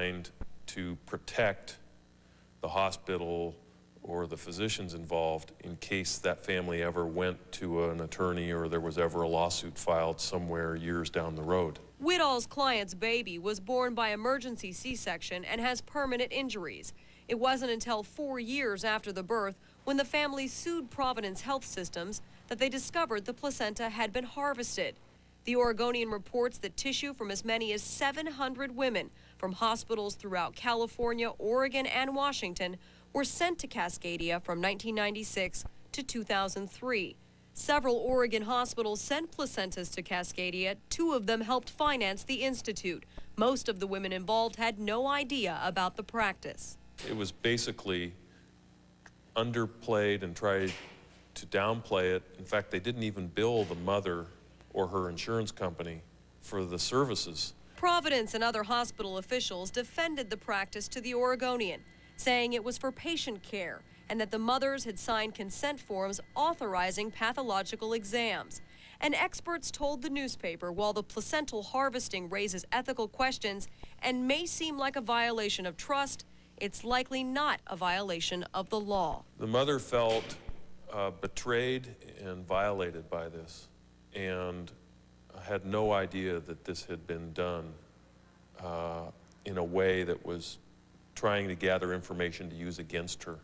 designed to protect the hospital or the physicians involved in case that family ever went to an attorney or there was ever a lawsuit filed somewhere years down the road. Whittall's client's baby was born by emergency C-section and has permanent injuries. It wasn't until 4 years after the birth, when the family sued Providence Health Systems, that they discovered the placenta had been harvested. The Oregonian reports that tissue from as many as 700 women from hospitals throughout California, Oregon, and Washington were sent to Cascadia from 1996 to 2003. Several Oregon hospitals sent placentas to Cascadia. 2 of them helped finance the institute. Most of the women involved had no idea about the practice. It was basically underplayed and tried to downplay it. In fact, they didn't even bill the mother or her insurance company for the services. Providence and other hospital officials defended the practice to the Oregonian, saying it was for patient care and that the mothers had signed consent forms authorizing pathological exams. And experts told the newspaper while the placental harvesting raises ethical questions and may seem like a violation of trust, it's likely not a violation of the law. The mother felt betrayed and violated by this, and had no idea that this had been done in a way that was trying to gather information to use against her.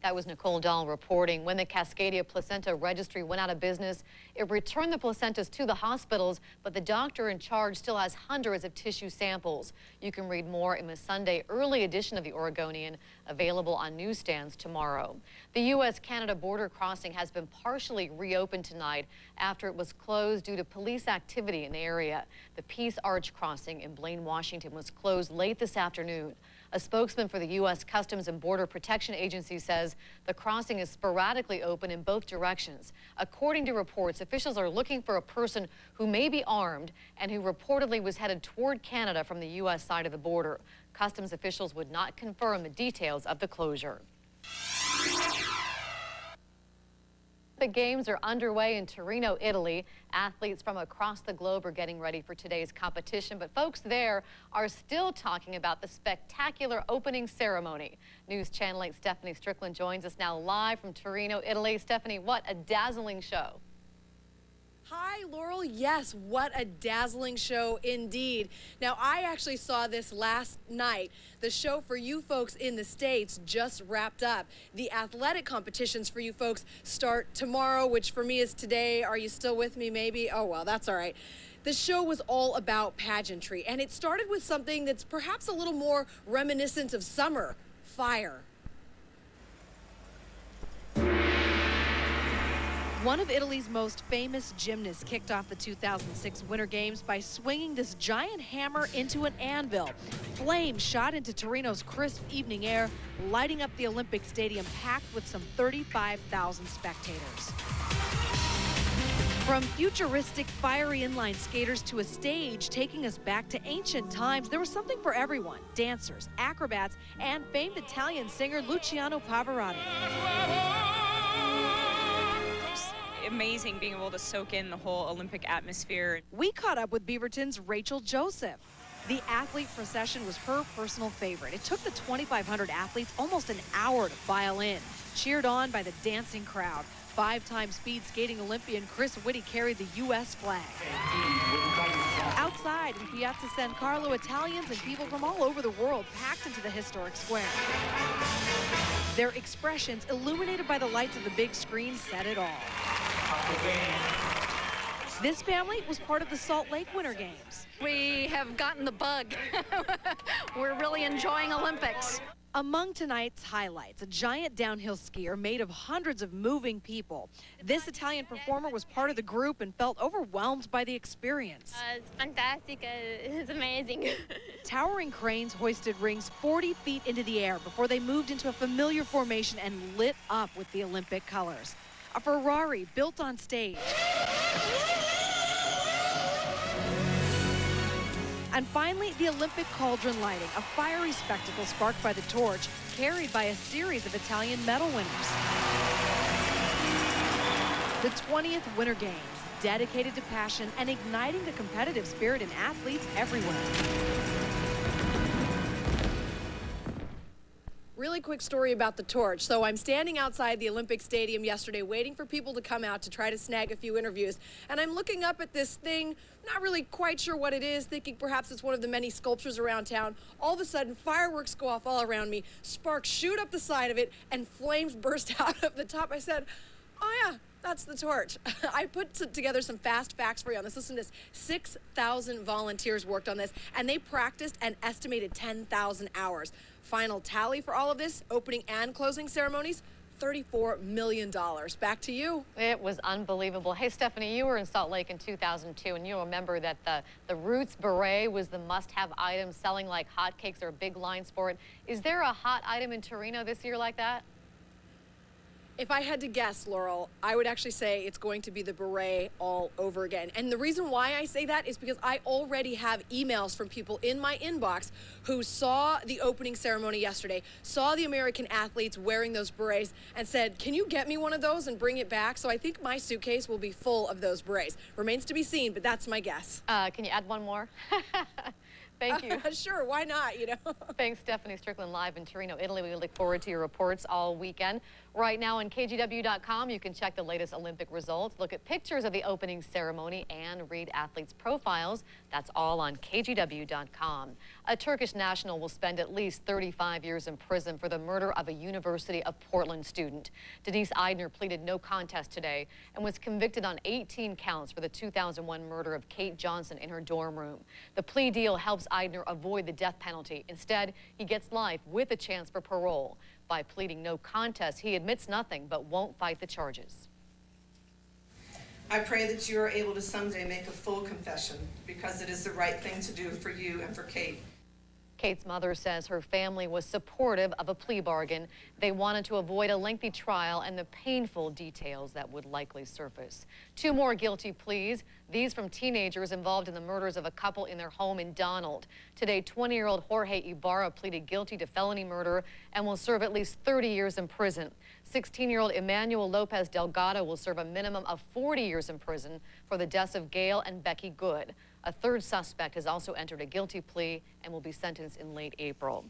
That was Nicole Dahl reporting. When the Cascadia Placenta Registry went out of business, it returned the placentas to the hospitals, but the doctor in charge still has hundreds of tissue samples. You can read more in the Sunday early edition of the Oregonian, available on newsstands tomorrow. The U.S.-Canada border crossing has been partially reopened tonight after it was closed due to police activity in the area. The Peace Arch crossing in Blaine, Washington was closed late this afternoon. A spokesman for the U.S. Customs and Border Protection Agency says the crossing is sporadically open in both directions. According to reports, officials are looking for a person who may be armed and who reportedly was headed toward Canada from the U.S. side of the border. Customs officials would not confirm the details of the closure. The games are underway in Torino, Italy. Athletes from across the globe are getting ready for today's competition, but folks there are still talking about the spectacular opening ceremony. News Channel 8's Stephanie Strickland joins us now live from Torino, Italy. Stephanie, what a dazzling show. Hi, Laurel. Yes, what a dazzling show indeed. Now, I actually saw this last night. The show for you folks in the States just wrapped up. The athletic competitions for you folks start tomorrow, which for me is today. Are you still with me, maybe? Oh, well, that's all right. The show was all about pageantry, and it started with something that's perhaps a little more reminiscent of summer: fire. One of Italy's most famous gymnasts kicked off the 2006 Winter Games by swinging this giant hammer into an anvil. Flames shot into Torino's crisp evening air, lighting up the Olympic Stadium packed with some 35,000 spectators. From futuristic, fiery inline skaters to a stage taking us back to ancient times, there was something for everyone: dancers, acrobats, and famed Italian singer Luciano Pavarotti. Amazing being able to soak in the whole Olympic atmosphere. We caught up with Beaverton's Rachel Joseph. The athlete procession was her personal favorite. It took the 2,500 athletes almost an hour to file in, cheered on by the dancing crowd. 5-time speed skating Olympian Chris Whitty carried the U.S. flag. Outside in Piazza San Carlo, Italians and people from all over the world packed into the historic square. Their expressions, illuminated by the lights of the big screen, said it all. This family was part of the Salt Lake Winter Games. We have gotten the bug. We're really enjoying Olympics. Among tonight's highlights, a giant downhill skier made of hundreds of moving people. This Italian performer was part of the group and felt overwhelmed by the experience. It's fantastic. It's amazing. Towering cranes hoisted rings 40 feet into the air before they moved into a familiar formation and lit up with the Olympic colors. A Ferrari built on stage. And finally, the Olympic cauldron lighting, a fiery spectacle sparked by the torch, carried by a series of Italian medal winners. The 20th Winter Games, dedicated to passion and igniting the competitive spirit in athletes everywhere. Really quick story about the torch. So I'm standing outside the Olympic Stadium yesterday waiting for people to come out to try to snag a few interviews. And I'm looking up at this thing, not really quite sure what it is, thinking perhaps it's one of the many sculptures around town. All of a sudden, fireworks go off all around me, sparks shoot up the side of it, and flames burst out of the top. I said, oh yeah, that's the torch. I put together some fast facts for you on this. Listen to this. 6,000 volunteers worked on this, and they practiced an estimated 10,000 hours. Final tally for all of this, opening and closing ceremonies, $34 million. Back to you. It was unbelievable. Hey, Stephanie, you were in Salt Lake in 2002, and you'll remember that the Roots beret was the must-have item, selling like hotcakes or a big lines for it. Is there a hot item in Torino this year like that? If I had to guess, Laurel, I would actually say it's going to be the beret all over again. And the reason why I say that is because I already have emails from people in my inbox who saw the opening ceremony yesterday, saw the American athletes wearing those berets, and said, can you get me one of those and bring it back? So I think my suitcase will be full of those berets. Remains to be seen, but that's my guess. Can you add one more? Thank you. Sure, why not, you know? Thanks, Stephanie Strickland, live in Torino, Italy. We look forward to your reports all weekend. Right now on KGW.com, you can check the latest Olympic results, look at pictures of the opening ceremony, and read athletes' profiles. That's all on KGW.com. A Turkish national will spend at least 35 years in prison for the murder of a University of Portland student. Denise Eidner pleaded no contest today and was convicted on 18 counts for the 2001 murder of Kate Johnson in her dorm room. The plea deal helps Eidner avoid the death penalty. Instead, he gets life with a chance for parole. By pleading no contest, he admits nothing but won't fight the charges. I pray that you are able to someday make a full confession, because it is the right thing to do for you and for Kate. Kate's mother says her family was supportive of a plea bargain. They wanted to avoid a lengthy trial and the painful details that would likely surface. 2 more guilty pleas, these from teenagers involved in the murders of a couple in their home in Donald. Today, 20-year-old Jorge Ibarra pleaded guilty to felony murder and will serve at least 30 years in prison. 16-year-old Emmanuel Lopez Delgado will serve a minimum of 40 years in prison for the deaths of Gail and Becky Good. A third suspect has also entered a guilty plea and will be sentenced in late April.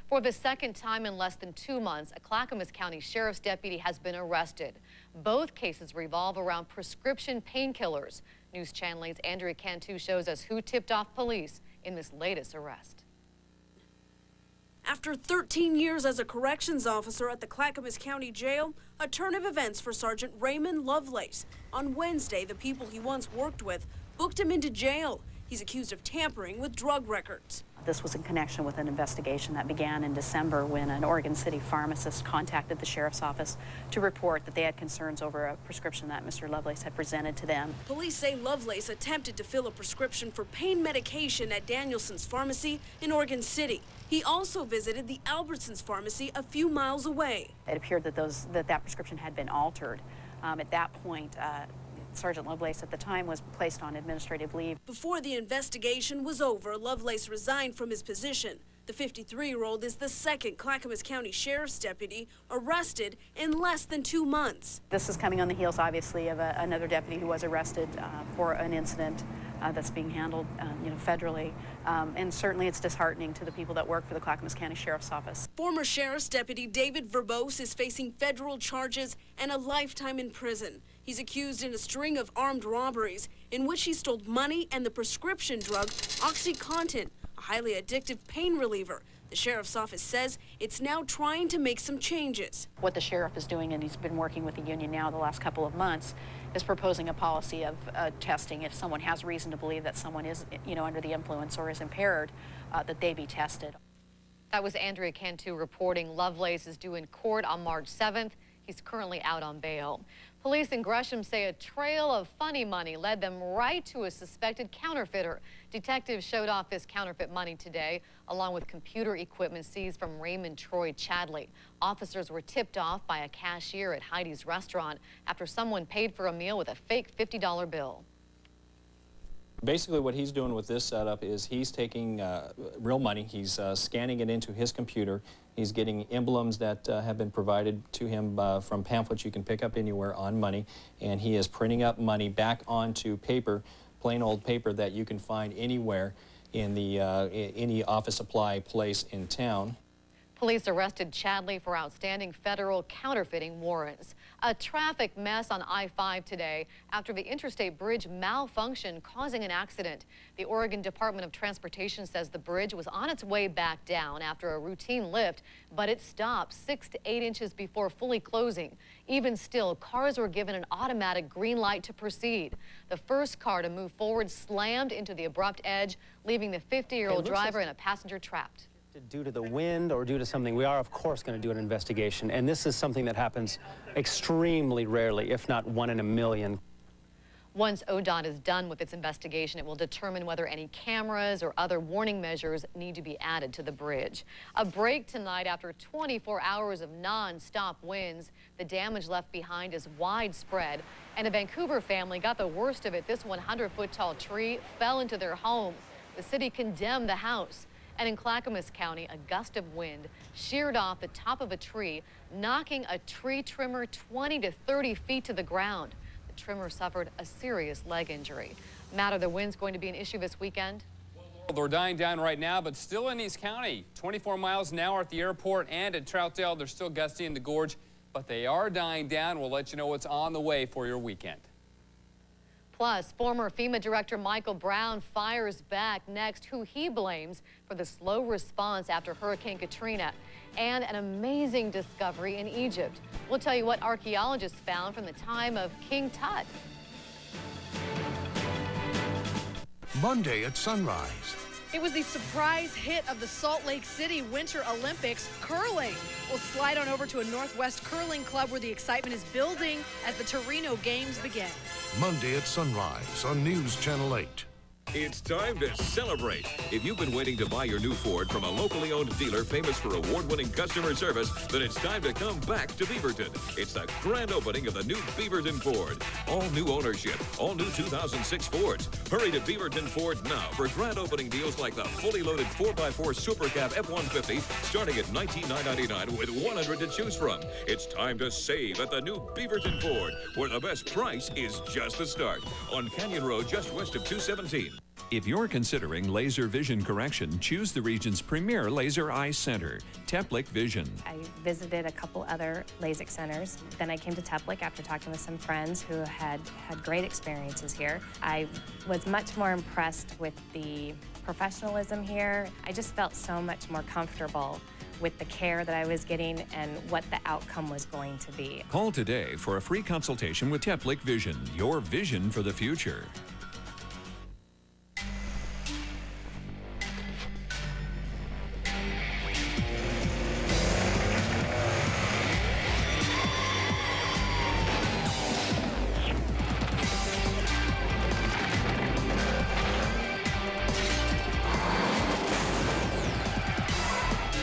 For the second time in less than 2 months, a Clackamas County Sheriff's deputy has been arrested. Both cases revolve around prescription painkillers. News Channel 8's Andrea Cantu shows us who tipped off police in this latest arrest. After 13 years as a corrections officer at the Clackamas County Jail, a turn of events for Sergeant Raymond Lovelace. On Wednesday, the people he once worked with booked him into jail. He's accused of tampering with drug records. This was in connection with an investigation that began in December when an Oregon City pharmacist contacted the sheriff's office to report that they had concerns over a prescription that Mr. Lovelace had presented to them. Police say Lovelace attempted to fill a prescription for pain medication at Danielson's Pharmacy in Oregon City. He also visited the Albertsons Pharmacy a few miles away. It appeared that that prescription had been altered. At that point, Sergeant Lovelace at the time was placed on administrative leave. Before the investigation was over, Lovelace resigned from his position. The 53-year-old is the second Clackamas County Sheriff's deputy arrested in less than 2 months. This is coming on the heels, obviously, of another deputy who was arrested for an incident that's being handled, federally. And certainly it's disheartening to the people that work for the Clackamas County Sheriff's Office. Former Sheriff's Deputy David Verbose is facing federal charges and a lifetime in prison. He's accused in a string of armed robberies in which he stole money and the prescription drug OxyContin, a highly addictive pain reliever. The sheriff's office says it's now trying to make some changes. What the sheriff is doing, and he's been working with the union now the last couple of months, is proposing a policy of testing if someone has reason to believe that someone is, under the influence or is impaired, that they be tested. That was Andrea Cantu reporting. Lovelace is due in court on March 7th. He's currently out on bail. Police in Gresham say a trail of funny money led them right to a suspected counterfeiter. Detectives showed off this counterfeit money today, along with computer equipment seized from Raymond Troy Chadley. Officers were tipped off by a cashier at Heidi's restaurant after someone paid for a meal with a fake $50 bill. Basically what he's doing with this setup is he's taking real money, he's scanning it into his computer, he's getting emblems that have been provided to him from pamphlets you can pick up anywhere on money, and he is printing up money back onto paper, plain old paper that you can find anywhere in the any office supply place in town. Police arrested Chadley for outstanding federal counterfeiting warrants. A traffic mess on I-5 today after the interstate bridge malfunctioned, causing an accident. The Oregon Department of Transportation says the bridge was on its way back down after a routine lift, but it stopped 6 to 8 inches before fully closing. Even still, cars were given an automatic green light to proceed. The first car to move forward slammed into the abrupt edge, leaving the 50-year-old driver and a passenger trapped. Due to the wind or due to something, we are of course going to do an investigation, and this is something that happens extremely rarely, if not 1 in a million. Once ODOT is done with its investigation, it will determine whether any cameras or other warning measures need to be added to the bridge. A break tonight after 24 hours of non-stop winds. The damage left behind is widespread, and a Vancouver family got the worst of it. This 100-foot tall tree fell into their home. The city condemned the house. And in Clackamas County, a gust of wind sheared off the top of a tree, knocking a tree trimmer 20 to 30 feet to the ground. The trimmer suffered a serious leg injury. Matt, are the winds going to be an issue this weekend? Well, they're dying down right now, but still in East County. 24 miles an hour at the airport and at Troutdale. They're still gusty in the gorge, but they are dying down. We'll let you know what's on the way for your weekend. Plus, former FEMA Director Michael Brown fires back next who he blames for the slow response after Hurricane Katrina, and an amazing discovery in Egypt. We'll tell you what archaeologists found from the time of King Tut. Monday at sunrise. It was the surprise hit of the Salt Lake City Winter Olympics, curling. We'll slide on over to a Northwest curling club where the excitement is building as the Torino Games begin. Monday at sunrise on News Channel 8. It's time to celebrate. If you've been waiting to buy your new Ford from a locally owned dealer famous for award-winning customer service, then it's time to come back to Beaverton. It's the grand opening of the new Beaverton Ford. All new ownership, all new 2006 Fords. Hurry to Beaverton Ford now for grand opening deals like the fully loaded 4x4 Super Cab F-150 starting at $19,999 with 100 to choose from. It's time to save at the new Beaverton Ford, where the best price is just the start. On Canyon Road, just west of 217. If you're considering laser vision correction, choose the region's premier laser eye center, Teplic Vision. I visited a couple other LASIK centers. Then I came to Teplic after talking with some friends who had great experiences here. I was much more impressed with the professionalism here. I just felt so much more comfortable with the care that I was getting and what the outcome was going to be. Call today for a free consultation with Teplic Vision, your vision for the future.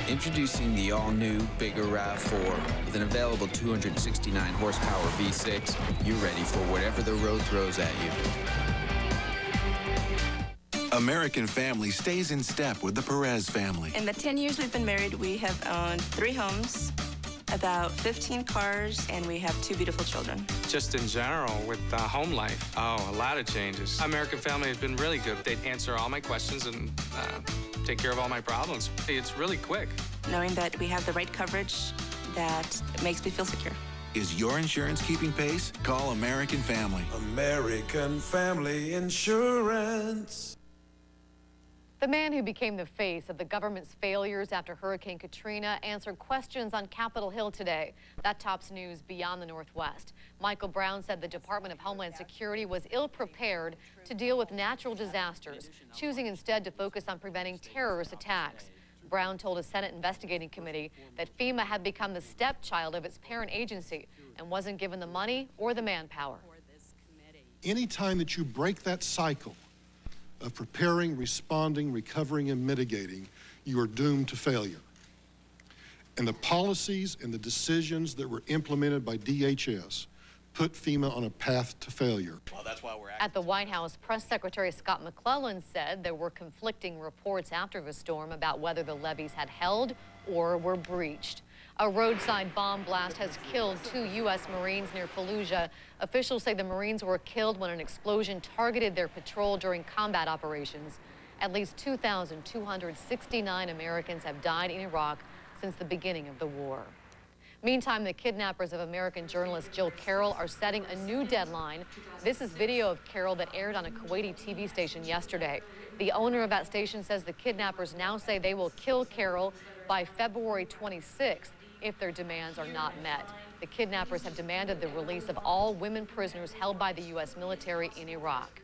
Introducing the all-new, bigger RAV4 with an available 269 horsepower V6. You're ready for whatever the road throws at you. American Family stays in step with the Perez family. In the 10 years we've been married, we have owned 3 homes, about 15 cars, and we have 2 beautiful children. Just in general, with home life, a lot of changes. American Family has been really good. They answer all my questions and take care of all my problems. It's really quick. Knowing that we have the right coverage, that makes me feel secure. Is your insurance keeping pace? Call American Family. American Family Insurance. The man who became the face of the government's failures after Hurricane Katrina answered questions on Capitol Hill today. That tops news beyond the Northwest. Michael Brown said the Department of Homeland Security was ill-prepared to deal with natural disasters, choosing instead to focus on preventing terrorist attacks. Brown told a Senate investigating committee that FEMA had become the stepchild of its parent agency and wasn't given the money or the manpower. Anytime that you break that cycle of preparing, responding, recovering, and mitigating, you are doomed to failure. And the policies and the decisions that were implemented by DHS put FEMA on a path to failure. Well, that's why we're At the White House, Press Secretary Scott McClellan said there were conflicting reports after the storm about whether the levees had held or were breached. A roadside bomb blast has killed 2 U.S. Marines near Fallujah. Officials say the Marines were killed when an explosion targeted their patrol during combat operations. At least 2,269 Americans have died in Iraq since the beginning of the war. Meantime, the kidnappers of American journalist Jill Carroll are setting a new deadline. This is video of Carroll that aired on a Kuwaiti TV station yesterday. The owner of that station says the kidnappers now say they will kill Carroll by February 26th if their demands are not met. The kidnappers have demanded the release of all women prisoners held by the U.S. military in Iraq.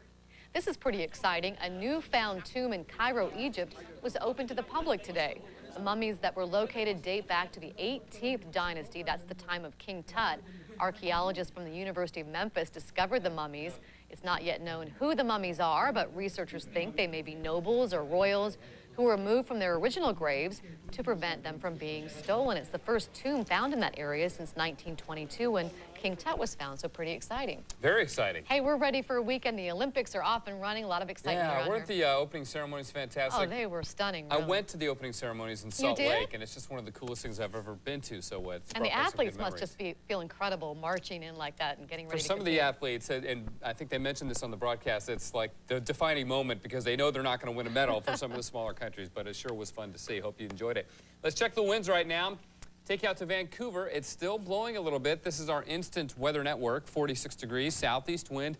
This is pretty exciting. A newfound tomb in Cairo, Egypt, was open to the public today. The mummies that were located date back to the 18th dynasty. That's the time of King Tut. Archaeologists from the University of Memphis discovered the mummies. It's not yet known who the mummies are, but researchers think they may be nobles or royals who were removed from their original graves to prevent them from being stolen. It's the first tomb found in that area since 1922 when King Tut was found, so pretty exciting. Very exciting. Hey, we're ready for a weekend. The Olympics are off and running. A lot of excitement around weren't here. the opening ceremonies fantastic? Oh, they were stunning, really. I went to the opening ceremonies in Salt Lake, and it's just one of the coolest things I've ever been to, so it's And the brought back some good athletes must just feel incredible marching in like that and getting ready For to some of the athletes, and I think they mentioned this on the broadcast, it's like the defining moment because they know they're not going to win a medal for some of the smaller countries, but it sure was fun to see. Hope you enjoyed it. Let's check the winds right now. Take you out to Vancouver. It's still blowing a little bit. This is our instant weather network, 46 degrees, southeast wind.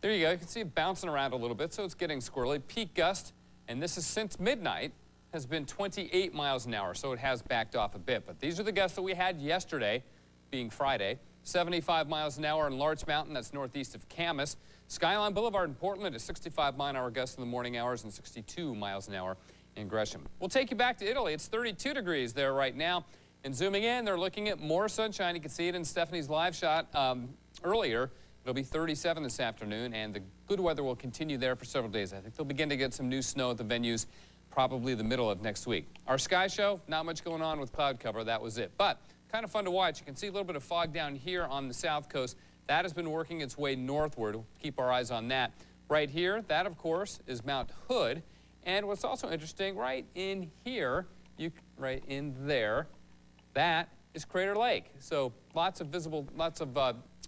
There you go. You can see it bouncing around a little bit, so it's getting squirrely. Peak gust, and this is since midnight, has been 28 miles an hour, so it has backed off a bit. But these are the gusts that we had yesterday, being Friday. 75 miles an hour in Larch Mountain, that's northeast of Camas. Skyline Boulevard in Portland is 65-mile-an-hour gusts in the morning hours and 62 miles an hour in Gresham. We'll take you back to Italy. It's 32 degrees there right now. And zooming in, they're looking at more sunshine. You can see it in Stephanie's live shot earlier. It'll be 37 this afternoon, and the good weather will continue there for several days. I think they'll begin to get some new snow at the venues probably the middle of next week. Our sky show, not much going on with cloud cover. That was it. But kind of fun to watch. You can see a little bit of fog down here on the south coast. That has been working its way northward. We'll keep our eyes on that. Right here, that, of course, is Mount Hood. And what's also interesting, right in here, right in there, that is Crater Lake. So lots of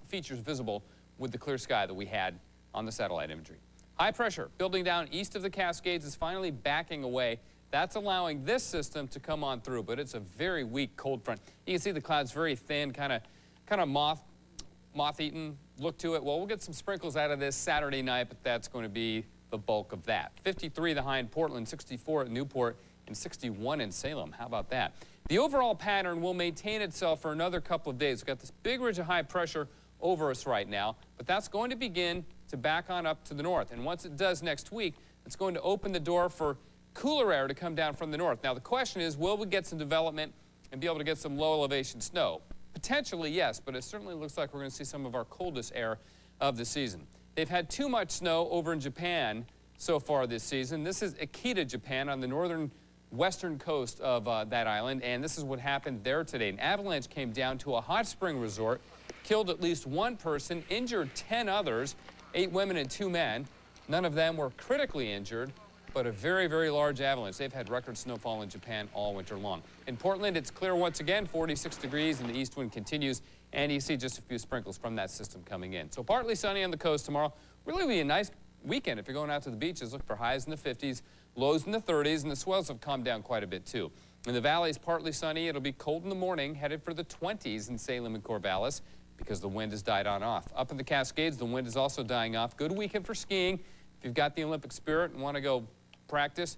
features visible with the clear sky that we had on the satellite imagery. High pressure building down east of the Cascades is finally backing away. That's allowing this system to come on through, but it's a very weak cold front. You can see the clouds very thin, kind of moth-eaten look to it. Well, we'll get some sprinkles out of this Saturday night, but that's going to be the bulk of that. 53 the high in Portland, 64 at Newport, and 61 in Salem. How about that? The overall pattern will maintain itself for another couple of days. We've got this big ridge of high pressure over us right now, but that's going to begin to back on up to the north. And once it does next week, it's going to open the door for cooler air to come down from the north. Now, the question is, will we get some development and be able to get some low elevation snow? Potentially, yes, but it certainly looks like we're going to see some of our coldest air of the season. They've had too much snow over in Japan so far this season. This is Akita, Japan, on the northern western coast of that island, and this is what happened there today. An avalanche came down to a hot spring resort, killed at least one person, injured 10 others, 8 women and 2 men. None of them were critically injured, but a very, very large avalanche. They've had record snowfall in Japan all winter long. In Portland, it's clear once again, 46 degrees, and the east wind continues, and you see just a few sprinkles from that system coming in. So partly sunny on the coast tomorrow. Really be a nice weekend if you're going out to the beaches. Look for highs in the 50s, lows in the 30s, and the swells have calmed down quite a bit too. In the valleys, partly sunny. It'll be cold in the morning, headed for the 20s in Salem and Corvallis because the wind has died on off. Up in the Cascades, the wind is also dying off. Good weekend for skiing. If you've got the Olympic spirit and want to go practice,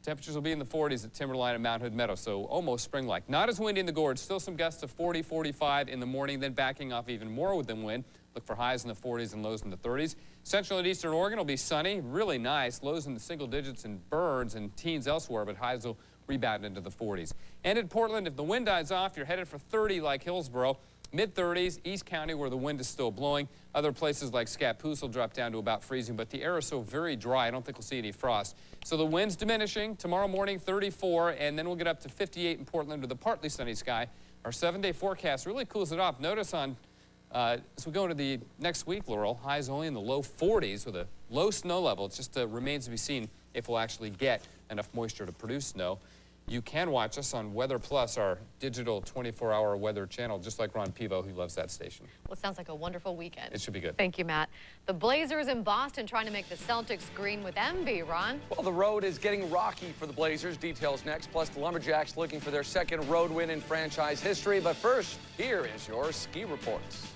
temperatures will be in the 40s at Timberline and Mount Hood Meadow, so almost spring-like. Not as windy in the gorge. Still some gusts of 40, 45 in the morning, then backing off even more with the wind. Look for highs in the 40s and lows in the 30s. Central and eastern Oregon will be sunny, really nice. Lows in the single digits in Burns and teens elsewhere, but highs will rebound into the 40s. And in Portland, if the wind dies off, you're headed for 30 like Hillsboro. Mid-30s, East County where the wind is still blowing. Other places like Scappoose will drop down to about freezing, but the air is so very dry, I don't think we'll see any frost. So the wind's diminishing. Tomorrow morning, 34, and then we'll get up to 58 in Portland with a partly sunny sky. Our 7-day forecast really cools it off. Notice on As we go into the next week, Laurel, highs only in the low 40s with a low snow level. It just remains to be seen if we'll actually get enough moisture to produce snow. You can watch us on Weather Plus, our digital 24-hour weather channel, just like Ron Pivo, who loves that station. Well, it sounds like a wonderful weekend. It should be good. Thank you, Matt. The Blazers in Boston trying to make the Celtics green with envy, Ron. Well, the road is getting rocky for the Blazers. Details next. Plus, the Lumberjacks looking for their second road win in franchise history. But first, here is your ski reports.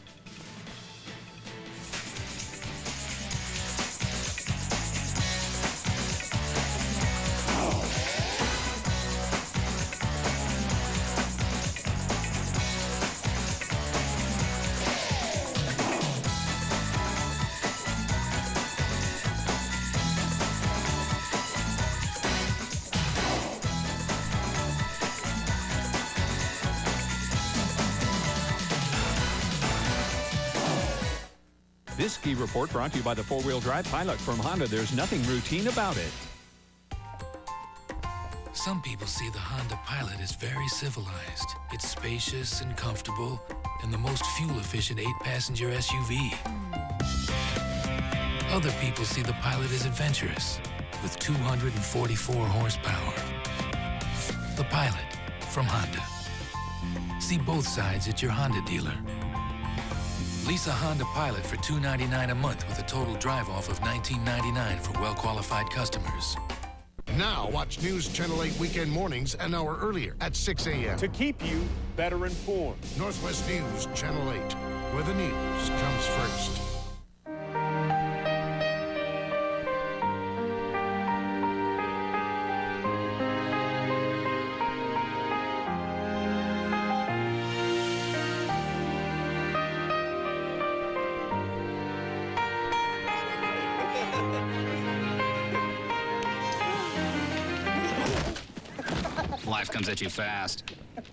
This ski report brought to you by the four-wheel drive Pilot from Honda. There's nothing routine about it. Some people see the Honda Pilot as very civilized. It's spacious and comfortable, and the most fuel-efficient 8-passenger SUV. Other people see the Pilot as adventurous, with 244 horsepower. The Pilot from Honda. See both sides at your Honda dealer. Lease a Honda Pilot for $299 a month with a total drive-off of $19.99 for well-qualified customers. Now watch News Channel 8 weekend mornings an hour earlier at 6 a.m. to keep you better informed. Northwest News Channel 8, where the news comes first. Life comes at you fast.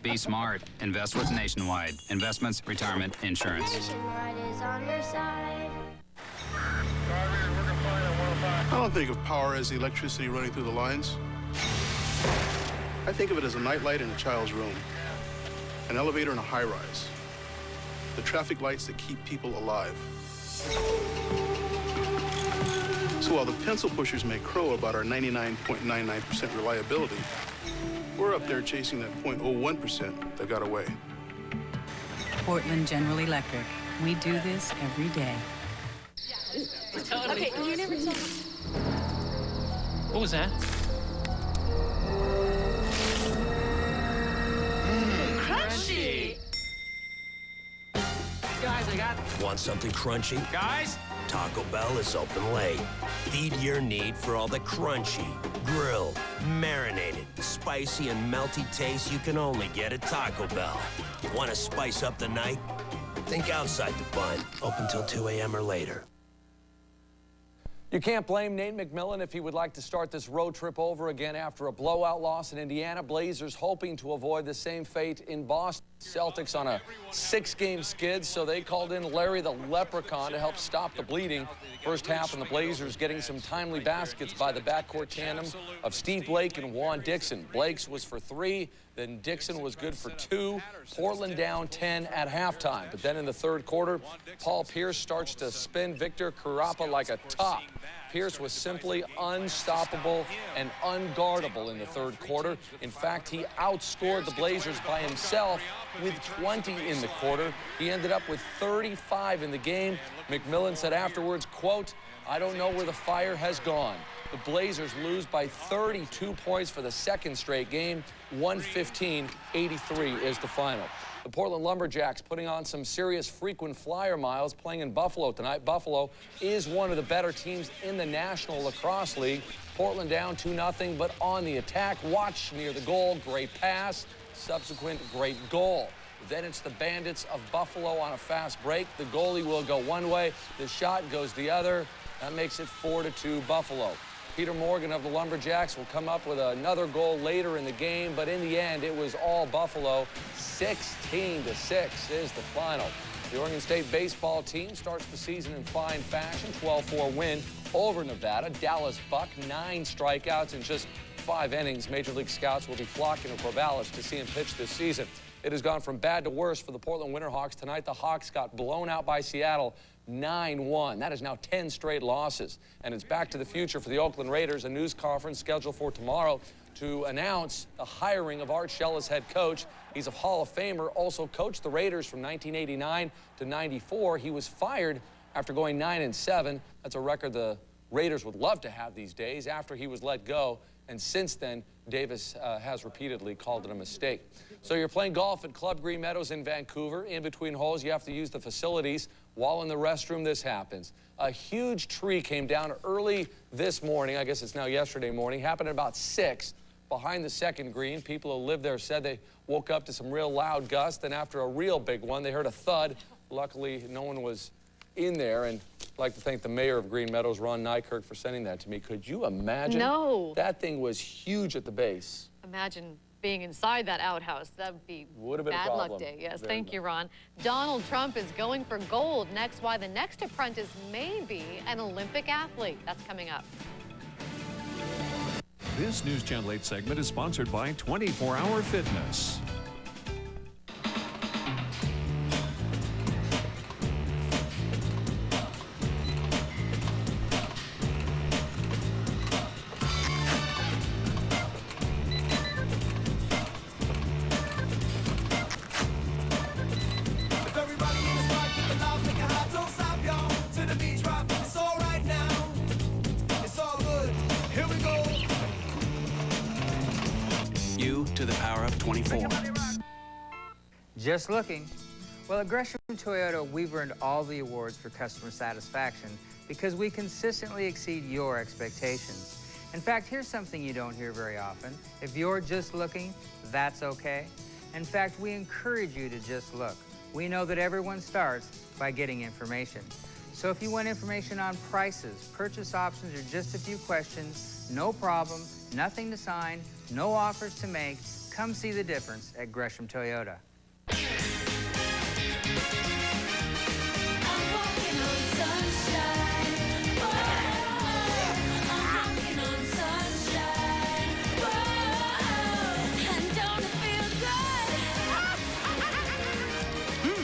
Be smart. Invest with Nationwide. Investments, retirement, insurance. Nationwide is on your side. I don't think of power as the electricity running through the lines. I think of it as a nightlight in a child's room, an elevator in a high-rise, the traffic lights that keep people alive. So while the pencil pushers may crow about our 99.99% reliability, we're up there chasing that 0.01% that got away. Portland General Electric. We do this every day. Okay, you never told me. What was that? Crunchy! Guys, I got... Want something crunchy? Guys? Taco Bell is open late. Feed your need for all the crunchy, grilled, marinated, spicy, and melty taste you can only get at Taco Bell. Want to spice up the night? Think outside the bun. Open till 2 a.m. or later. You can't blame Nate McMillan if he would like to start this road trip over again after a blowout loss in Indiana. Blazers hoping to avoid the same fate in Boston. Celtics on a 6-game skid, so they called in Larry the Leprechaun to help stop the bleeding. First half, and the Blazers getting some timely baskets by the backcourt tandem of Steve Blake and Juan Dixon. Blake's was for 3, then Dixon was good for 2. Portland down 10 at halftime. But then in the third quarter, Paul Pierce starts to spin Victor Carappa like a top. Pierce was simply unstoppable and unguardable in the third quarter. In fact, he outscored the Blazers by himself with 20 in the quarter. He ended up with 35 in the game. McMillan said afterwards, quote, "I don't know where the fire has gone." The Blazers lose by 32 points for the second straight game. 115-83 is the final. The Portland Lumberjacks putting on some serious frequent flyer miles, playing in Buffalo tonight. Buffalo is one of the better teams in the National Lacrosse League. Portland down 2-0, but on the attack. Watch near the goal. Great pass. Subsequent great goal. Then it's the Bandits of Buffalo on a fast break. The goalie will go one way. The shot goes the other. That makes it 4-2 Buffalo. Peter Morgan of the Lumberjacks will come up with another goal later in the game, but in the end, it was all Buffalo. 16-6 is the final. The Oregon State baseball team starts the season in fine fashion. 12-4 win over Nevada. Dallas Buck, 9 strikeouts in just 5 innings. Major League scouts will be flocking to Corvallis to see him pitch this season. It has gone from bad to worse for the Portland Winterhawks. Tonight, the Hawks got blown out by Seattle 9-1. That is now 10 straight losses. And it's back to the future for the Oakland Raiders. A news conference scheduled for tomorrow to announce the hiring of Art Shell as head coach. He's a Hall of Famer, also coached the Raiders from 1989 to 94. He was fired after going 9-7. That's a record the Raiders would love to have these days after he was let go. And since then, Davis has repeatedly called it a mistake. So you're playing golf at Club Green Meadows in Vancouver. In between holes, you have to use the facilities. While in the restroom, this happens. A huge tree came down early this morning. I guess it's now yesterday morning. Happened at about 6 behind the second green. People who live there said they woke up to some real loud gusts. And after a real big one, they heard a thud. Luckily, no one was in there. And I'd like to thank the mayor of Green Meadows, Ron Nykirk, for sending that to me. Could you imagine? No. That thing was huge at the base. Imagine being inside that outhouse. That would be Would have been a bad problem. luck day. Yes, Very thank you, Ron. Donald Trump is going for gold. Next, why the next apprentice may be an Olympic athlete. That's coming up. This News Channel 8 segment is sponsored by 24 Hour Fitness. To the power of 24. Just looking. Well, at Gresham Toyota, we've earned all the awards for customer satisfaction because we consistently exceed your expectations. In fact, here's something you don't hear very often. If you're just looking, that's okay. In fact, we encourage you to just look. We know that everyone starts by getting information. So if you want information on prices, purchase options, or just a few questions, no problem, nothing to sign, no offers to make. Come see the difference at Gresham Toyota.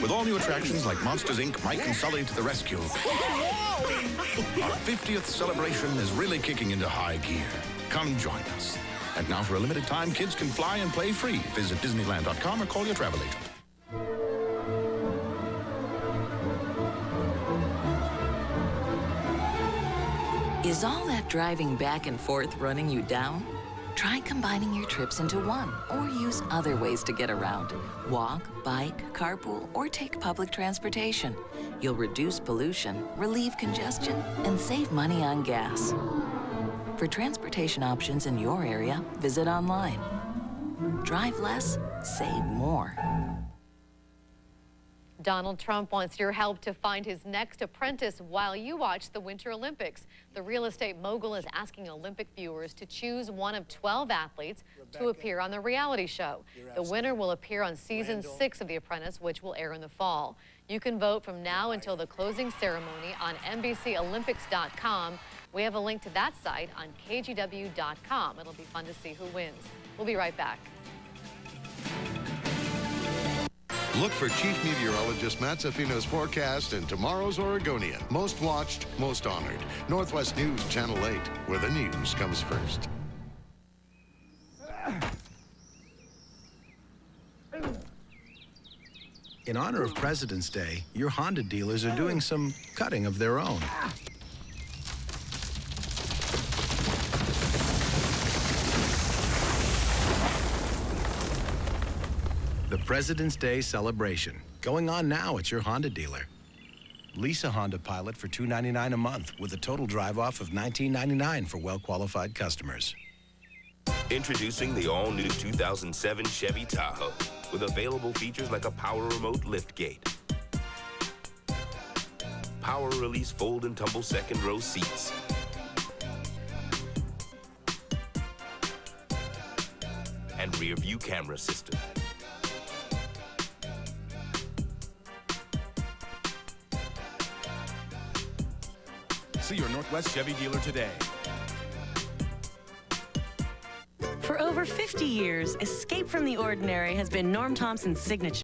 With all new attractions like Monsters, Inc., Mike and Sully to the rescue. Our 50th celebration is really kicking into high gear. Come join us. And now for a limited time, kids can fly and play free. Visit Disneyland.com or call your travel agent. Is all that driving back and forth running you down? Try combining your trips into one, or use other ways to get around. Walk, bike, carpool, or take public transportation. You'll reduce pollution, relieve congestion, and save money on gas. For transportation options in your area, visit online. Drive less, save more. Donald Trump wants your help to find his next apprentice while you watch the Winter Olympics. The real estate mogul is asking Olympic viewers to choose one of 12 athletes to appear on the reality show. The winner will appear on season 6 of The Apprentice, which will air in the fall. You can vote from now until the closing ceremony on NBCOlympics.com. We have a link to that site on KGW.com. It'll be fun to see who wins. We'll be right back. Look for Chief Meteorologist Matt Zafino's forecast in tomorrow's Oregonian. Most watched, most honored. Northwest News Channel 8, where the news comes first. In honor of President's Day, your Honda dealers are doing some cutting of their own. The President's Day celebration, going on now at your Honda dealer. Lease a Honda Pilot for $299 a month with a total drive-off of $19.99 for well-qualified customers. Introducing the all-new 2007 Chevy Tahoe with available features like a power remote lift gate, power release fold and tumble second row seats, and rear view camera system. See your Northwest Chevy dealer today. For over 50 years, Escape from the Ordinary has been Norm Thompson's signature.